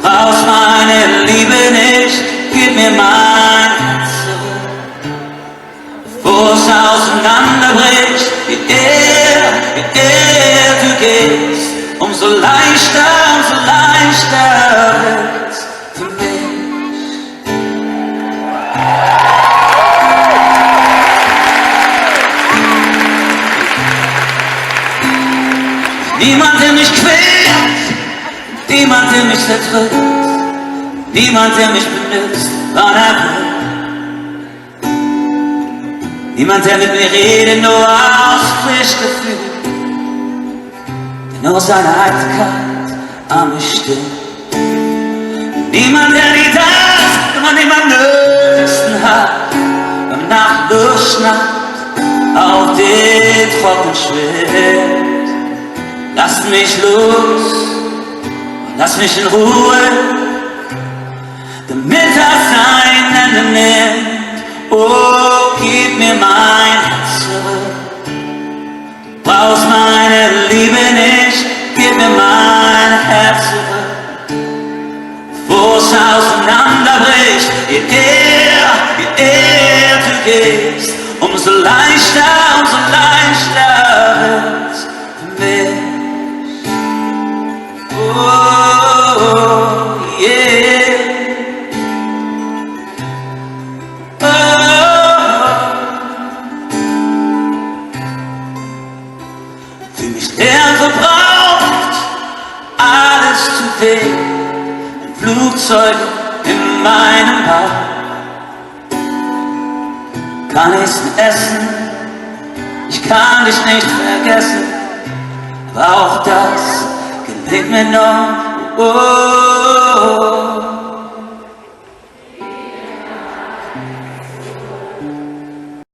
brauchst meine Liebe nicht, gib mir mein Herz zurück. Bevor es auseinanderbricht, wie er du gehst, umso leichter wird's für mich. Niemand, der mich quält, niemand, der mich zerdrückt, niemand, der mich benutzt, wann er will. Niemand, der mit mir redet, nur aus Pflichtgefühl, der nur seine Eitelkeit an mich stimmt. Niemand, der nie das, wenn man den am nötigsten hat, beim Nachtdurchschnatt auf den Trocken schwirrt. Lasst mich los und lasst mich in Ruhe, damit das ein Ende nimmt. Oh, gib mir mein Herz zurück. Du brauchst meine Liebe nicht, gib mir mein Herz zurück. Bevor es auseinanderbricht, wie er du gehst, umso leichter wird's für mich. Oh, yeah. Oh. Fühl mich leer verbraucht, alles zu weh. Ein Flugzeug in meinem Bauch. Kann ich's essen? Ich kann dich nicht vergessen, aber auch das gelingt mir noch. Oh.